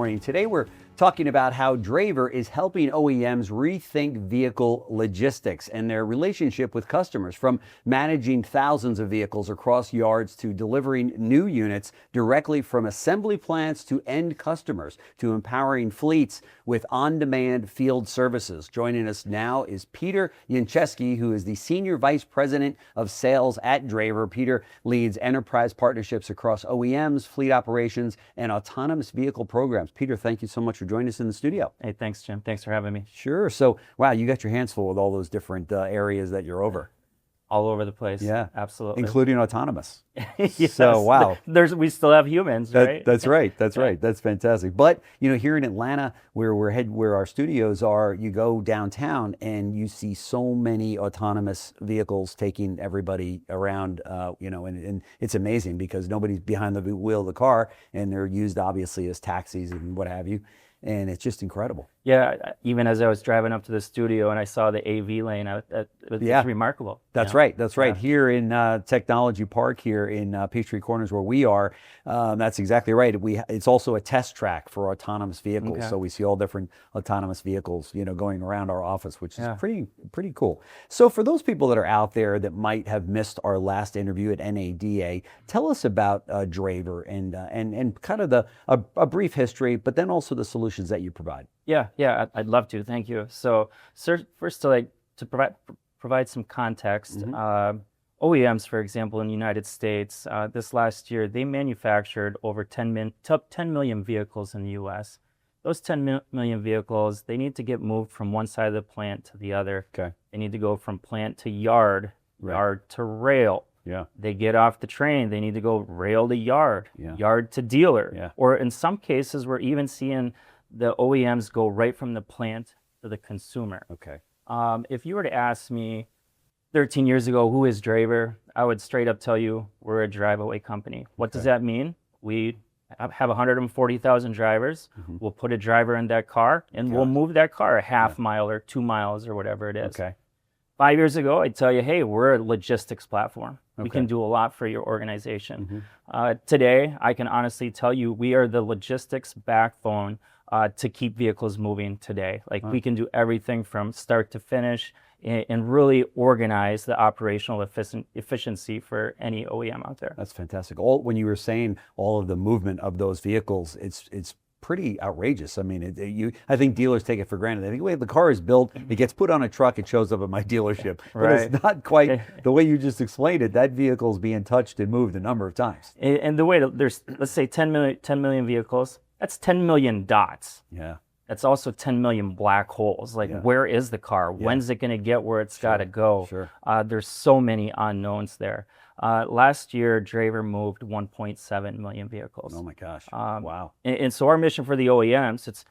morning. Today we're talking about how Draiver is helping OEMs rethink vehicle logistics and their relationship with customers, from managing thousands of vehicles across yards to delivering new units directly from assembly plants to end customers, to empowering fleets with on-demand field services. Joining us now is Peter Janczewski, who is the Senior Vice President of Sales at Draiver. Peter leads enterprise partnerships across OEMs, fleet operations, and autonomous vehicle programs. Peter, thank you so much for joining us in the studio. Hey, thanks, Jim. Thanks for having me. Sure. So, wow, you got your hands full with all those different areas that you're over. All over the place. Yeah, absolutely. Including autonomous. Yes. So, wow. We still have humans, right? That's right. That's right. That's fantastic. But, you know, here in Atlanta, where our studios are, you go downtown and you see so many autonomous vehicles taking everybody around, and it's amazing because nobody's behind the wheel of the car, and they're used obviously as taxis and what have you. And it's just incredible. Yeah, even as I was driving up to the studio and I saw the AV lane, it's remarkable. That's right. That's right. Here in Technology Park, here in Peachtree Corners, where we are, that's exactly right. It's also a test track for autonomous vehicles. Okay. So we see all different autonomous vehicles, going around our office, which is pretty cool. So for those people that are out there that might have missed our last interview at NADA, tell us about Draiver and kind of a brief history, but then also the solutions that you provide. Yeah, I'd love to. Thank you. So, first, to provide some context, OEMs, for example, in the United States, this last year, they manufactured over 10 million vehicles in the U.S. Those 10 million vehicles, they need to get moved from one side of the plant to the other. Okay. They need to go from plant to yard, yard to rail. Yeah. They get off the train, they need to go rail to yard, yard to dealer. Or in some cases, we're even seeing the OEMs go right from the plant to the consumer. Okay. If you were to ask me 13 years ago, who is Draiver, I would straight up tell you we're a drive-away company. What does that mean? We have 140,000 drivers. Mm-hmm. We'll put a driver in that car, and we'll move that car a half mile or 2 miles or whatever it is. Okay. 5 years ago, I'd tell you, hey, we're a logistics platform. We can do a lot for your organization. Mm-hmm. Today, I can honestly tell you we are the logistics backbone to keep vehicles moving today. We can do everything from start to finish and really organize the operational efficiency for any OEM out there. That's fantastic. When you were saying all of the movement of those vehicles, it's pretty outrageous. I mean, I think dealers take it for granted. They think, wait, the car is built, it gets put on a truck, it shows up at my dealership. But it's not quite the way you just explained it. That vehicle's being touched and moved a number of times. And the way there's, let's say 10 million vehicles, that's 10 million dots. Yeah. That's also 10 million black holes. Where is the car? When's it going to get where it's got to go? Sure. There's so many unknowns there. Last year, Draiver moved 1.7 million vehicles. Oh my gosh! Wow! And so our mission for the OEMs, it's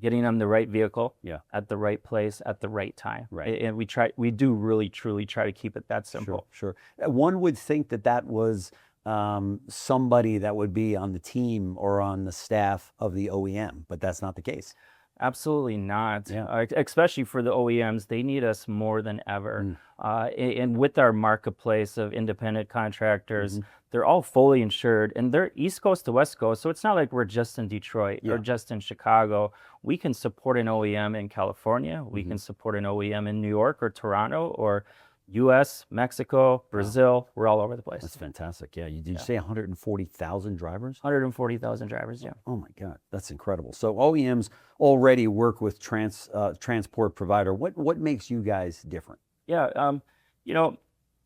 getting them the right vehicle at the right place at the right time. Right. And we do really truly try to keep it that simple. Sure. One would think that was somebody that would be on the team or on the staff of the OEM, but that's not the case. Absolutely not. Especially for the OEMs, they need us more than ever. And with our marketplace of independent contractors, they're all fully insured, and they're East Coast to West Coast. So it's not like we're just in Detroit or just in Chicago. We can support an OEM in California. We can support an OEM in New York or Toronto or U.S., Mexico, Brazil. We're all over the place. That's fantastic. Yeah. Did you say 140,000 drivers? 140,000 drivers, yeah. Oh my God, that's incredible. So OEMs already work with transport provider. What makes you guys different? Yeah,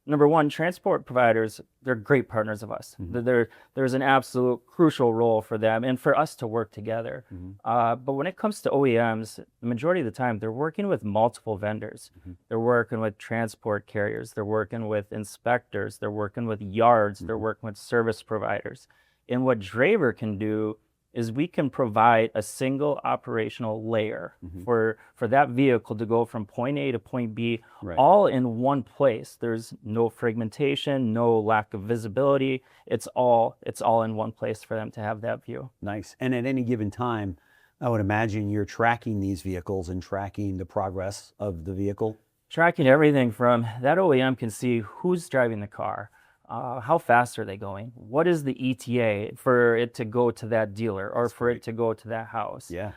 number one, transport providers, they're great partners of us. There's an absolute crucial role for them and for us to work together. But when it comes to OEMs, the majority of the time, they're working with multiple vendors. They're working with transport carriers. They're working with inspectors. They're working with yards. They're working with service providers. And what Draiver can do is we can provide a single operational layer for that vehicle to go from point A to point B, all in one place. There's no fragmentation, no lack of visibility. It's all in one place for them to have that view. Nice. And at any given time, I would imagine you're tracking these vehicles and tracking the progress of the vehicle. Tracking everything from that OEM can see who's driving the car. how fast are they going? What is the ETA for it to go to that dealer or for it to go to that house? Yeah.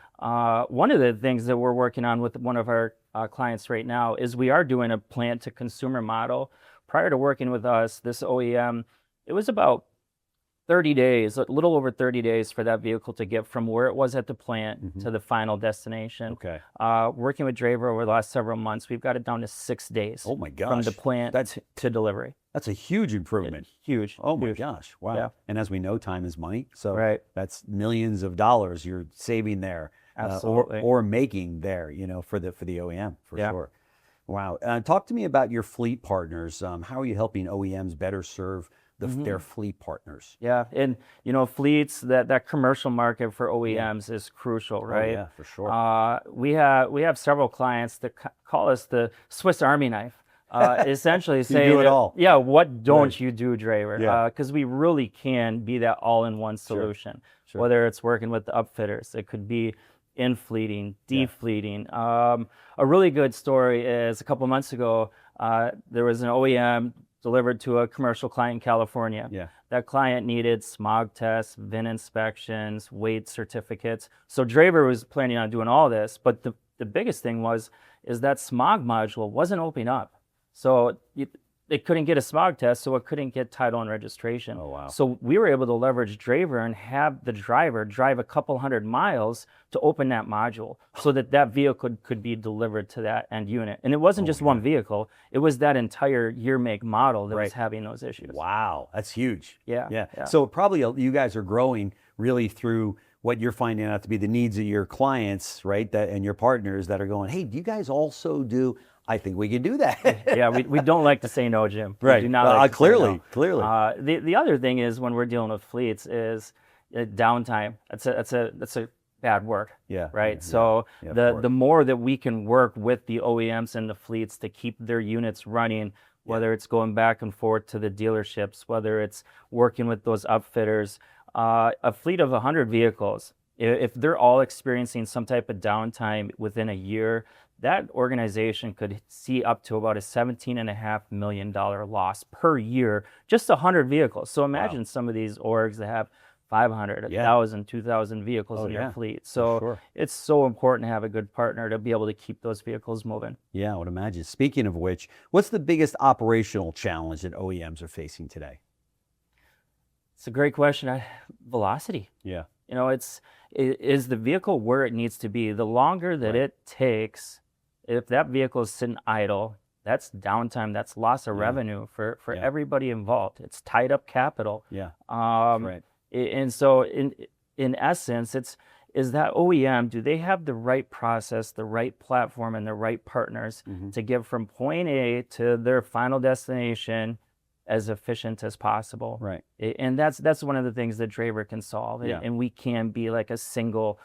One of the things that we're working on with one of our clients right now is we are doing a plant to consumer model. Prior to working with us, this OEM, it was about 30 days, a little over 30 days for that vehicle to get from where it was at the plant to the final destination. Okay. Working with Draiver over the last several months, we've got it down to 6 days. Oh my gosh. From the plant to delivery. That's a huge improvement. Huge. Oh my huge. gosh. Wow. Yeah. And as we know, time is money. So Right. that's millions of dollars you're saving there. Absolutely. Or making there, for the OEM, for Yeah. sure. Wow. Talk to me about your fleet partners. How are you helping OEMs better serve their fleet partners? Yeah, and fleets, that commercial market for OEMs is crucial, right? Oh, yeah, for sure. We have several clients that call us the Swiss Army knife. Essentially saying, do it all. Yeah, what don't Right. you do, Draiver? Yeah. Because we really can be that all-in-one solution. Sure. Whether it's working with the upfitters, it could be in-fleeting, de-fleeting. A really good story is a couple months ago, there was an OEM delivered to a commercial client in California. Yeah. That client needed smog tests, VIN inspections, weight certificates. So Draiver was planning on doing all this, but the biggest thing is that smog module wasn't opening up. So it couldn't get a smog test, so it couldn't get title and registration. Oh, wow. So we were able to leverage Draiver and have the driver drive a couple hundred miles to open that module so that vehicle could be delivered to that end unit. And it wasn't just one vehicle, it was that entire year, make, model that was having those issues. Wow, that's huge. Yeah. Yeah. So probably you guys are growing really through what you're finding out to be the needs of your clients, right? And your partners that are going, hey, do you guys also do? I think we can do that. Yeah, we don't like to say no, Jim. Right. We do not like to clearly. say no. The other thing is when we're dealing with fleets is downtime. That's a bad word. Yeah. Right. Yeah, so yeah, the more that we can work with the OEMs and the fleets to keep their units running, whether it's going back and forth to the dealerships, whether it's working with those upfitters, a fleet of 100 vehicles, if they're all experiencing some type of downtime within a year, that organization could see up to about a $17.5 million loss per year, just 100 vehicles. So imagine some of these orgs that have 500, 1,000, 2,000 vehicles in their fleet. So it's so important to have a good partner to be able to keep those vehicles moving. Yeah, I would imagine. Speaking of which, what's the biggest operational challenge that OEMs are facing today? It's a great question. Velocity. Yeah. Is the vehicle where it needs to be? The longer that it takes, if that vehicle is sitting idle, that's downtime, that's loss of revenue for everybody involved. It's tied up capital. Yeah. Right. And so in essence, is that OEM, do they have the right process, the right platform, and the right partners to get from point A to their final destination as efficient as possible? Right. And that's one of the things that Draiver can solve. And we can be like a single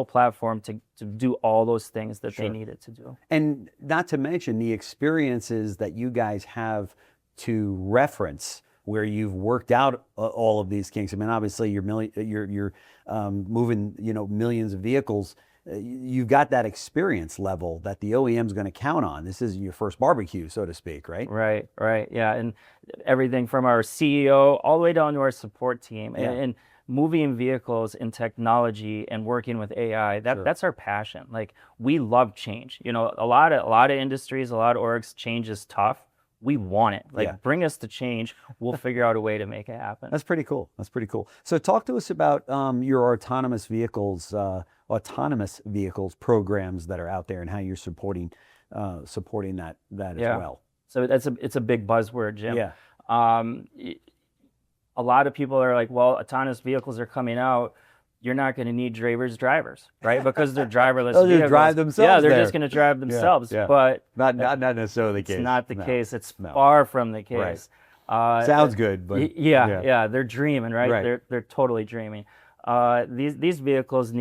platform to do all those things that they needed to do. And not to mention the experiences that you guys have to reference where you've worked out all of these kinks. I mean, obviously you're moving, millions of vehicles. You've got that experience level that the OEM is going to count on. This is your first barbecue, so to speak, right? Right. Yeah. And everything from our CEO all the way down to our support team and moving vehicles in technology and working with AI, that's our passion. Like, we love change. A lot of industries, a lot of orgs, change is tough. We want it. Bring us the change. We'll figure out a way to make it happen. That's pretty cool. So talk to us about your autonomous vehicles programs that are out there and how you're supporting that as well. So it's a big buzzword, Jim. Yeah. A lot of people are like, well, autonomous vehicles are coming out. You're not going to need Draiver's drivers, right? Because they're driverless They'll vehicles. just drive themselves. Yeah, they're just going to drive themselves. Yeah. But not necessarily the case. It's not the case. It's far from the case. Right. Sounds good, but they're dreaming, right? They're totally dreaming. These vehicles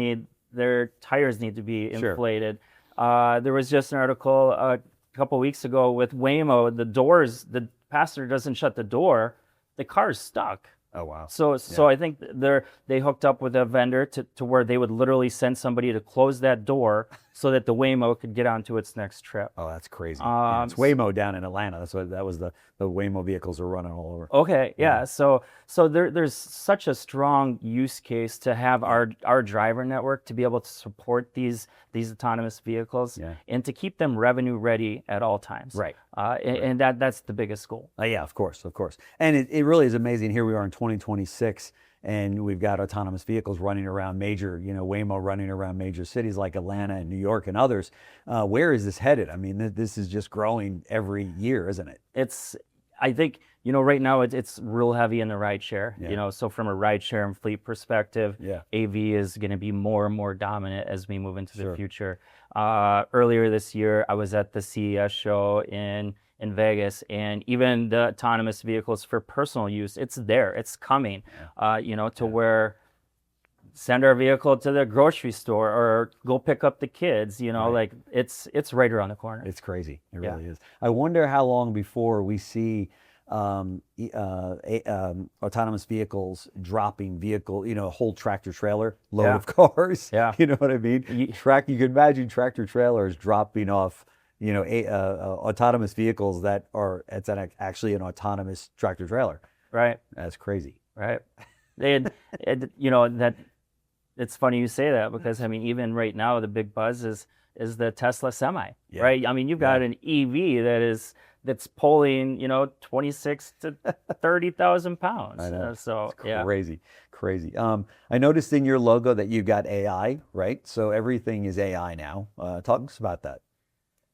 their tires need to be inflated. There was just an article a couple weeks ago with Waymo. The passenger doesn't shut the door, the car's stuck. Oh, wow. So I think they hooked up with a vendor to where they would literally send somebody to close that door so that the Waymo could get onto its next trip. Oh, that's crazy. Yeah, it's Waymo down in Atlanta. That was the Waymo vehicles are running all over. Okay, yeah. So there's such a strong use case to have our driver network to be able to support these autonomous vehicles and to keep them revenue ready at all times. Right. And that's the biggest goal. Yeah, of course. And it really is amazing. Here we are in 2026, and we've got autonomous vehicles running around major, Waymo running around major cities like Atlanta and New York and others. Where is this headed? I mean, this is just growing every year, isn't it? I think, right now it's real heavy in the rideshare. So from a rideshare and fleet perspective, AV is going to be more and more dominant as we move into the future. Earlier this year, I was at the CES show in Vegas, and even the autonomous vehicles for personal use, it's there, it's coming, where send our vehicle to the grocery store or go pick up the kids, like it's right around the corner. It's crazy. It really is. I wonder how long before we see autonomous vehicles dropping a whole tractor trailer load of cars. Yeah. You know what I mean? You can imagine tractor trailers dropping off, autonomous vehicles it's actually an autonomous tractor trailer. Right. That's crazy. Right. That it's funny you say that, because I mean, even right now the big buzz is the Tesla Semi, right? I mean, you've got an EV that's pulling 26 to 30,000 pounds. I know. So it's crazy. I noticed in your logo that you've got AI, right? So everything is AI now. Talk to us about that.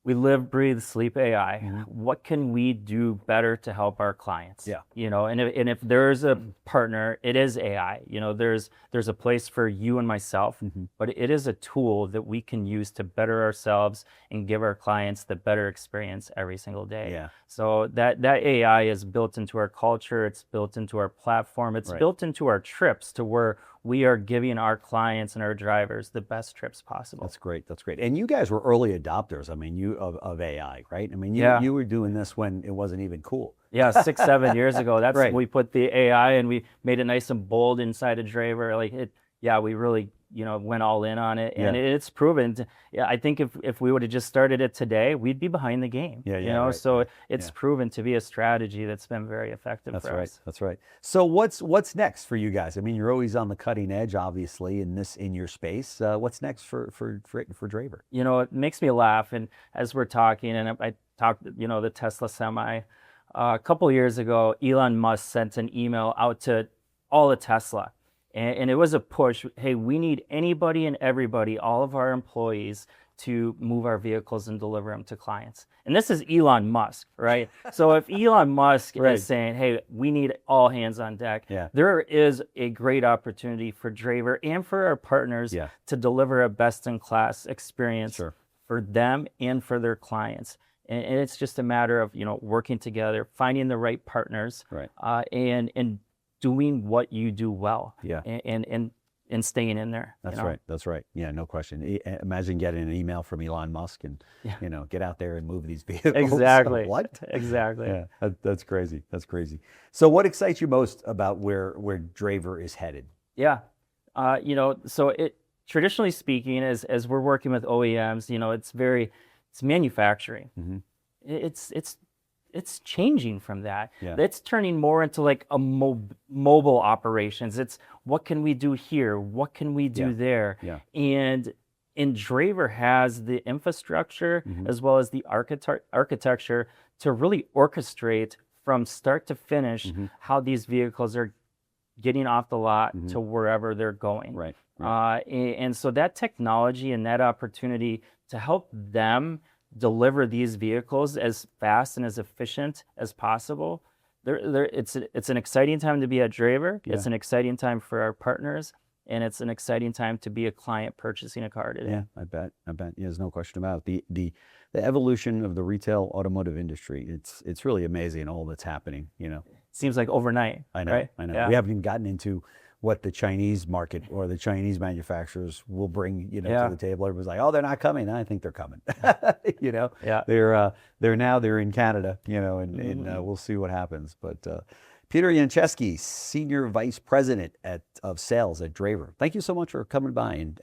We live, breathe, sleep AI. What can we do better to help our clients? And if there's a partner, it is AI. There's a place for you and myself, but it is a tool that we can use to better ourselves and give our clients the better experience every single day. So that AI is built into our culture. It's built into our platform. It's built into our trips to where we are giving our clients and our drivers the best trips possible. That's great. And you guys were early adopters. I mean, of AI, right? I mean, you were doing this when it wasn't even cool. 6-7 years ago. That's when we put the AI and we made it nice and bold inside a Draiver. We really went all in on it, and it's proven. I think if we would have just started it today, we'd be behind the game. So it's proven to be a strategy that's been very effective for us. That's right. So what's next for you guys? I mean, you're always on the cutting edge, obviously, in your space. What's next for Draiver? It makes me laugh, and as we're talking, and I talked, the Tesla Semi. A couple of years ago, Elon Musk sent an email out to all of Tesla. And it was a push. Hey, we need anybody and everybody, all of our employees, to move our vehicles and deliver them to clients. And this is Elon Musk, right? So if Elon Musk is saying, hey, we need all hands on deck, there is a great opportunity for Draiver and for our partners to deliver a best-in-class experience for them and for their clients. And it's just a matter of, working together, finding the right partners, and doing what you do well, and staying in there. That's right. Yeah, no question. Imagine getting an email from Elon Musk and get out there and move these vehicles. Exactly. What? Exactly. Yeah, that's crazy. So what excites you most about where Draiver is headed? So it, traditionally speaking, as we're working with OEMs, it's manufacturing. It's changing from that. It's turning more into like a mobile operations. It's what can we do here? What can we do there? And Draiver has the infrastructure as well as the architecture to really orchestrate from start to finish how these vehicles are getting off the lot to wherever they're going. And so that technology and that opportunity to help them deliver these vehicles as fast and as efficient as possible. It's an exciting time to be at Draiver. It's an exciting time for our partners, and it's an exciting time to be a client purchasing a car today. Yeah, I bet. Yeah, there's no question about it. The evolution of the retail automotive industry. It's really amazing all that's happening. It seems like overnight. I know. Right? I know. Yeah. We haven't even gotten into what the Chinese market or the Chinese manufacturers will bring, to the table. Everybody's like, oh, they're not coming. I think they're coming. They're in Canada, and we'll see what happens. But Peter Janczewski, Senior Vice President of Sales at Draiver. Thank you so much for coming by and